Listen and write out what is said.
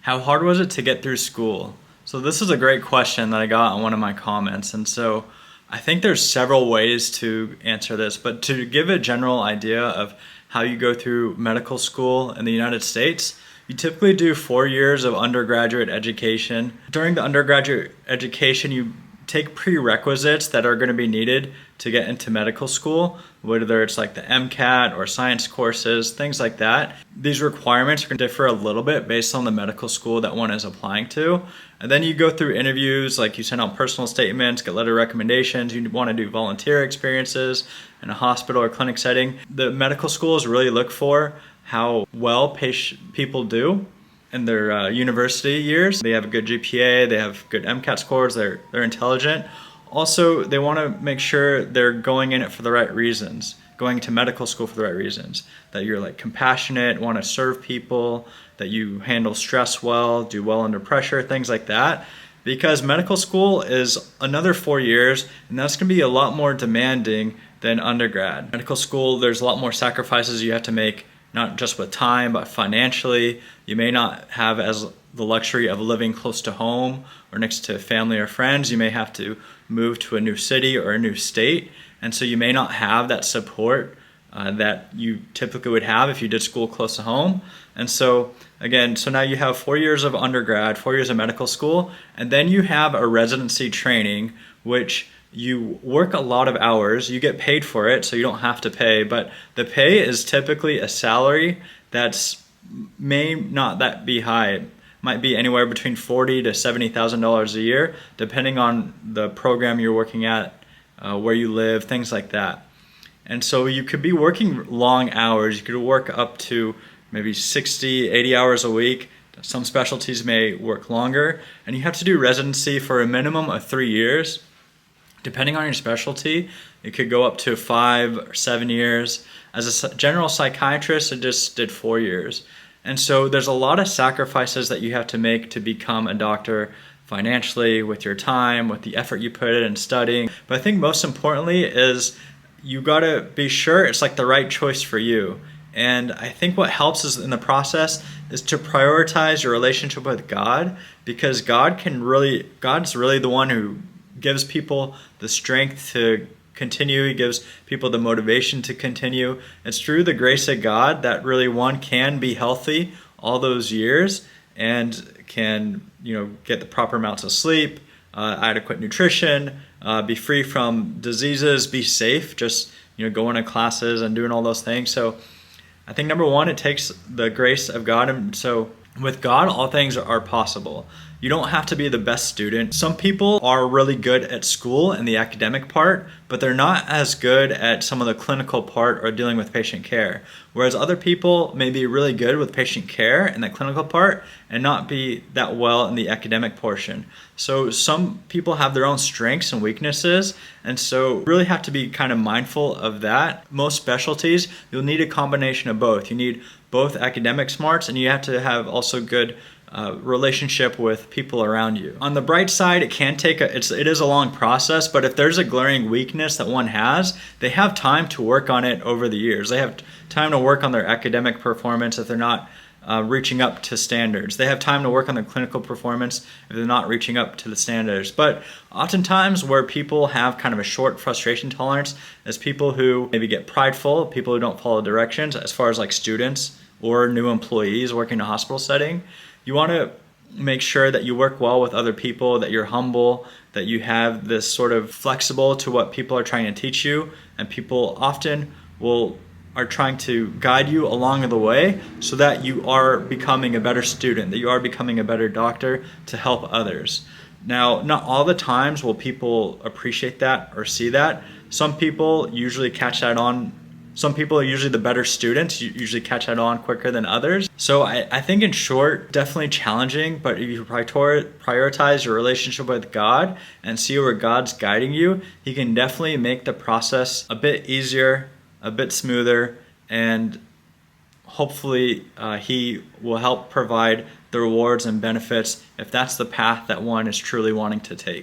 How hard was it to get through school? So this is a great question that I got in one of my comments. And so I think there's several ways to answer this, but to give a general idea of how you go through medical school in the United States, you typically do 4 years of undergraduate education. During the undergraduate education, you take prerequisites that are going to be needed to get into medical school, whether it's like the MCAT or science courses, things like that. These requirements are going to differ a little bit based on the medical school that one is applying to. And then you go through interviews, like you send out personal statements, get letter recommendations, you want to do volunteer experiences in a hospital or clinic setting. The medical schools really look for how well people do in their university years. They have a good GPA, they have good MCAT scores, they're intelligent. Also, they want to make sure they're going in it for the right reasons, going to medical school for the right reasons, that you're like compassionate, want to serve people, that you handle stress well, do well under pressure, things like that. Because medical school is another 4 years, and that's going to be a lot more demanding than undergrad. Medical school, there's a lot more sacrifices you have to make, not just with time, but financially. You may not have as the luxury of living close to home or next to family or friends. You may have to move to a new city or a new state. And so you may not have that support that you typically would have if you did school close to home. And so again, so now you have 4 years of undergrad, 4 years of medical school, and then you have a residency training, which you work a lot of hours, you get paid for it, so you don't have to pay, but the pay is typically a salary that's may not that be high. It might be anywhere between $40,000 to $70,000 a year, depending on the program you're working at, where you live, things like that. And so you could be working long hours. You could work up to maybe 60, 80 hours a week. Some specialties may work longer, and you have to do residency for a minimum of 3 years. Depending on your specialty, it could go up to 5 or 7 years. As a general psychiatrist, I just did 4 years. And so there's a lot of sacrifices that you have to make to become a doctor financially, with your time, with the effort you put in studying. But I think most importantly is you gotta be sure it's like the right choice for you. And I think what helps is in the process is to prioritize your relationship with God, because God's really the one who gives people the strength to continue. He gives people the motivation to continue. It's through the grace of God that really one can be healthy all those years and can, get the proper amounts of sleep, adequate nutrition, be free from diseases, be safe, just going to classes and doing all those things. So I think number one, it takes the grace of God. And so with God, all things are possible. You don't have to be the best student. Some people are really good at school and the academic part, but they're not as good at some of the clinical part or dealing with patient care. Whereas other people may be really good with patient care and the clinical part and not be that well in the academic portion. So some people have their own strengths and weaknesses, and so really have to be kind of mindful of that. Most specialties, you'll need a combination of both. You need both academic smarts, and you have to have also good relationship with people around you. On the bright side, it is a long process, but if there's a glaring weakness that one has, they have time to work on it over the years. They have time to work on their academic performance if they're not reaching up to standards. They have time to work on their clinical performance if they're not reaching up to the standards. But oftentimes where people have kind of a short frustration tolerance is people who maybe get prideful, people who don't follow directions, as far as like students or new employees working in a hospital setting. You want to make sure that you work well with other people, that you're humble, that you have this sort of flexible to what people are trying to teach you, and people often are trying to guide you along the way so that you are becoming a better student, that you are becoming a better doctor to help others. Now, not all the times will people appreciate that or see that. Some people usually catch that on. Some people are usually the better students, you usually catch that on quicker than others. So I think in short, definitely challenging, but if you prioritize your relationship with God and see where God's guiding you, He can definitely make the process a bit easier, a bit smoother, and hopefully He will help provide the rewards and benefits if that's the path that one is truly wanting to take.